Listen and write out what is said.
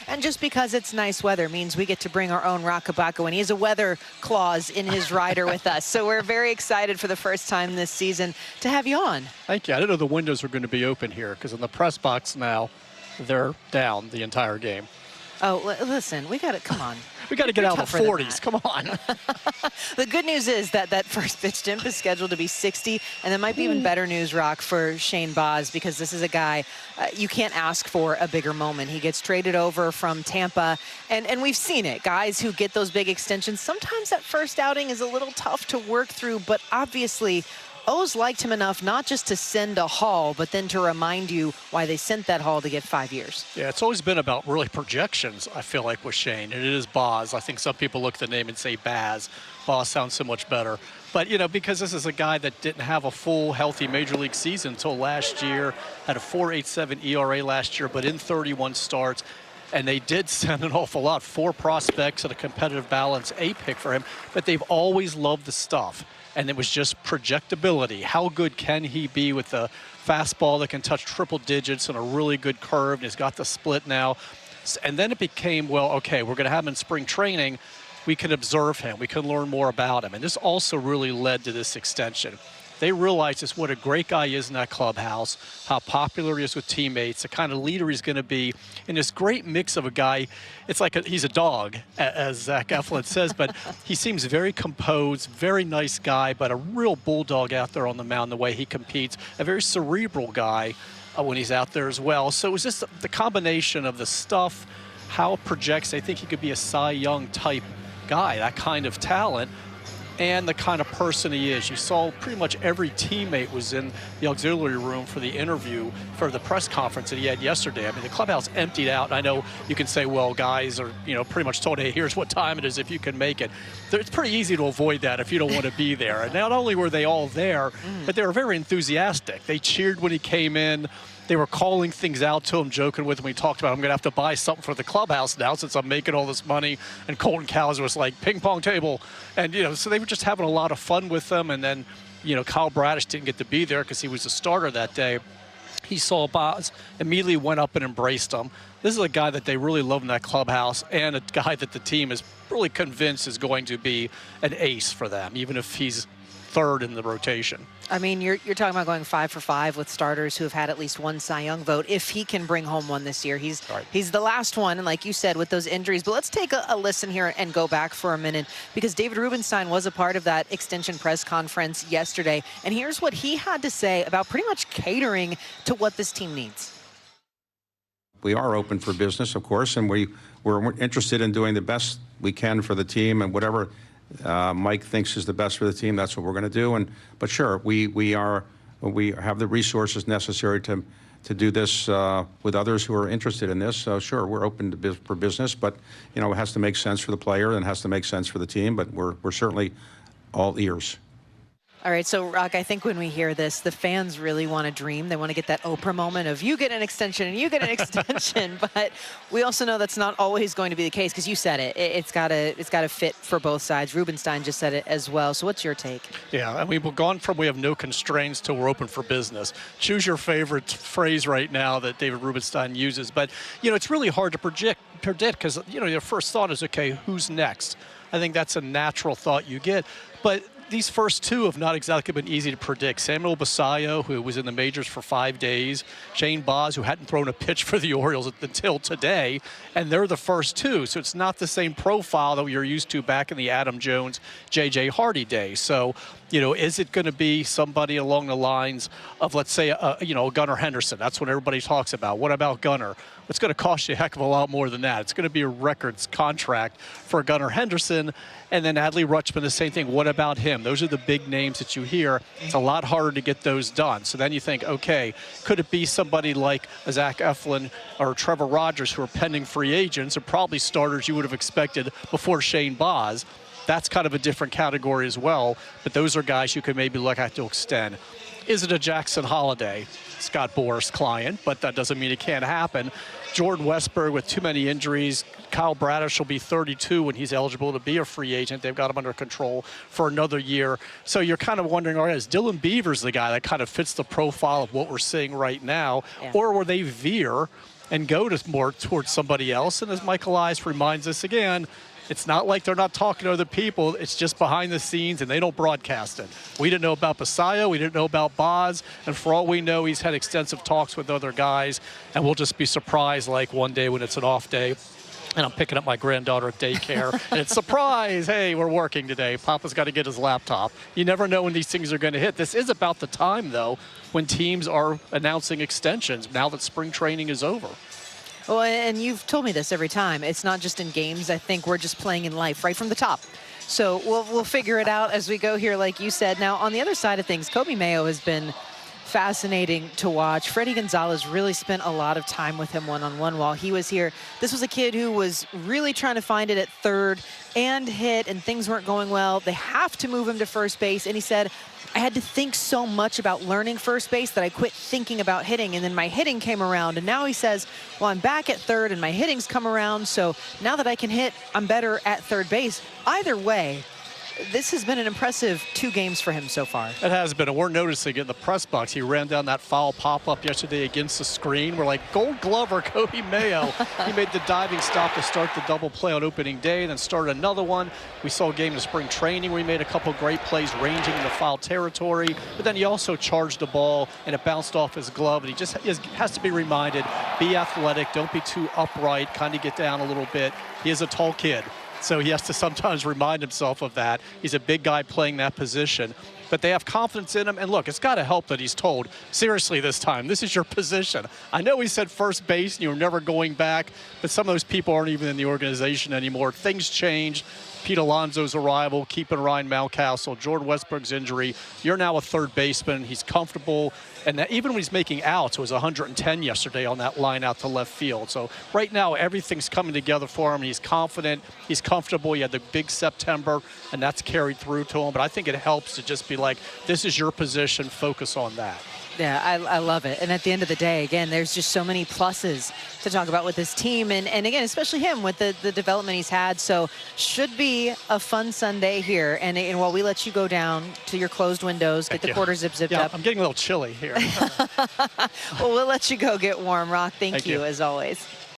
And just because it's nice weather means we get to bring our own Roch Kubatko, and he has a weather clause in his rider with us. So we're very excited for the first time this season to have you on. Thank you. I didn't know the windows were going to be open here, because in the press box now, they're down the entire game. Oh, listen, we got to, come on. We got to get out of the 40s. Come on. The good news is that that first pitch temp is scheduled to be 60, and there might be even better news, Roch, for Shane Baz, because this is a guy you can't ask for a bigger moment. He gets traded over from Tampa, and we've seen it. Guys who get those big extensions, sometimes that first outing is a little tough to work through, but obviously O's liked him enough not just to send a haul, but then to remind you why they sent that haul to get 5 years. Yeah, it's always been about really projections, I feel like, with Shane, and it is Baz. I think some people look at the name and say Baz. Baz sounds so much better. But, you know, because this is a guy that didn't have a full, healthy Major League season until last year, had a 4.87 ERA last year, but in 31 starts. And they did send an awful lot, 4 prospects at a competitive balance, a pick for him, but they've always loved the stuff. And it was just projectability. How good can he be with the fastball that can touch triple digits and a really good curve, and he's got the split now. And then it became, well, okay, we're going to have him in spring training. We can observe him. We can learn more about him. And this also really led to this extension. They realized just what a great guy is in that clubhouse, how popular he is with teammates, the kind of leader he's going to be, and this great mix of a guy. It's like he's a dog, as Zach Eflin says, but he seems very composed, very nice guy, but a real bulldog out there on the mound, the way he competes, a very cerebral guy when he's out there as well. So it was just the combination of the stuff, how it projects. I think he could be a Cy Young type guy, that kind of talent, and the kind of person he is. You saw pretty much every teammate was in the auxiliary room for the interview for the press conference that he had yesterday. I mean, the clubhouse emptied out. I know you can say, well, guys are, you know, pretty much told, hey, here's what time it is if you can make it. It's pretty easy to avoid that if you don't want to be there. And not only were they all there, but they were very enthusiastic. They cheered when he came in. They were calling things out to him, joking with him. We talked about, I'm going to have to buy something for the clubhouse now since I'm making all this money. And Colton Cowser was like, ping pong table. And, you know, so they were just having a lot of fun with them. And then, you know, Kyle Bradish didn't get to be there because he was a starter that day. He saw Baz, immediately went up and embraced him. This is a guy that they really love in that clubhouse, and a guy that the team is really convinced is going to be an ace for them, even if he's third in the rotation. I mean, you're talking about going 5 for 5 with starters who have had at least one Cy Young vote. If he can bring home one this year, he's the last one, and like you said, with those injuries. But let's take a listen here and go back for a minute, because David Rubenstein was a part of that extension press conference yesterday, and here's what he had to say about pretty much catering to what this team needs. We are open for business, of course, and we're interested in doing the best we can for the team, and whatever Mike thinks is the best for the team, that's what we're going to do. But sure, we have the resources necessary to do this with others who are interested in this. So sure, we're open for business, but you know, it has to make sense for the player and it has to make sense for the team. But we're certainly all ears. All right, so Roch, I think when we hear this, the fans really want to dream. They want to get that Oprah moment of you get an extension and you get an extension. But we also know that's not always going to be the case, because you said it. It's got to fit for both sides. Rubenstein just said it as well. So what's your take? Yeah, I mean, we've gone from we have no constraints to we're open for business. Choose your favorite phrase right now that David Rubenstein uses. But, you know, it's really hard to predict because, you know, your first thought is, okay, who's next? I think that's a natural thought you get. But these first two have not exactly been easy to predict. Samuel Basallo, who was in the majors for 5 days, Shane Baz, who hadn't thrown a pitch for the Orioles until today, and they're the first two. So it's not the same profile that you're used to back in the Adam Jones, J.J. Hardy days. So, you know, is it going to be somebody along the lines of, let's say, you know, Gunnar Henderson? That's what everybody talks about. What about Gunnar? It's going to cost you a heck of a lot more than that. It's going to be a records contract for Gunnar Henderson. And then Adley Rutschman, the same thing. What about him? Those are the big names that you hear. It's a lot harder to get those done. So then you think, okay, could it be somebody like Zach Eflin or Trevor Rogers, who are pending free agents, and probably starters you would have expected before Shane Baz? That's kind of a different category as well. But those are guys you could maybe look at to extend. Is it a Jackson Holiday, Scott Boras' client? But that doesn't mean it can't happen. Jordan Westburg with too many injuries. Kyle Bradish will be 32 when he's eligible to be a free agent. They've got him under control for another year. So you're kind of wondering, all right, is Dylan Beavers the guy that kind of fits the profile of what we're seeing right now? Yeah. Or will they veer and go to more towards somebody else. And as Michael Elias reminds us again, it's not like they're not talking to other people. It's just behind the scenes, and they don't broadcast it. We didn't know about Basayo. We didn't know about Baz. And for all we know, he's had extensive talks with other guys. And we'll just be surprised, like one day when it's an off day, and I'm picking up my granddaughter at daycare, and it's surprise, hey, we're working today. Papa's got to get his laptop. You never know when these things are going to hit. This is about the time, though, when teams are announcing extensions now that spring training is over. Well, and you've told me this every time. It's not just in games. I think we're just playing in life right from the top. So we'll figure it out as we go here, like you said. Now, on the other side of things, Coby Mayo has been fascinating to watch. Freddie Gonzalez really spent a lot of time with him one-on-one while he was here. This was a kid who was really trying to find it at third and hit, and things weren't going well. They have to move him to first base, and he said, I had to think so much about learning first base that I quit thinking about hitting, and then my hitting came around. And now he says, well, I'm back at third and my hitting's come around, so now that I can hit, I'm better at third base. Either way, this has been an impressive 2 games for him so far. It has been, and we're noticing it in the press box. He ran down that foul pop-up yesterday against the screen. We're like, Gold Glover, Coby Mayo. He made the diving stop to start the double play on opening day, then started another one. We saw a game in spring training where he made a couple great plays ranging into foul territory, but then he also charged the ball, and it bounced off his glove, and he just has to be reminded, be athletic, don't be too upright, kind of get down a little bit. He is a tall kid, so he has to sometimes remind himself of that. He's a big guy playing that position, but they have confidence in him. And look, it's got to help that he's told, seriously this time, this is your position. I know he said first base and you were never going back, but some of those people aren't even in the organization anymore. Things change. Pete Alonso's arrival, keeping Ryan Mountcastle, Jordan Westbrook's injury. You're now a third baseman. He's comfortable. And that even when he's making outs, it was 110 yesterday on that line out to left field. So right now, everything's coming together for him. He's confident. He's comfortable. He had the big September, and that's carried through to him. But I think it helps to just be like, this is your position. Focus on that. Yeah, I love it. And at the end of the day, again, there's just so many pluses to talk about with this team. And again, especially him with the development he's had. So should be a fun Sunday here. And while we let you go down to your closed windows, get the quarter zip zipped up. I'm getting a little chilly here. Well, we'll let you go get warm, Roch. Thank you, as always.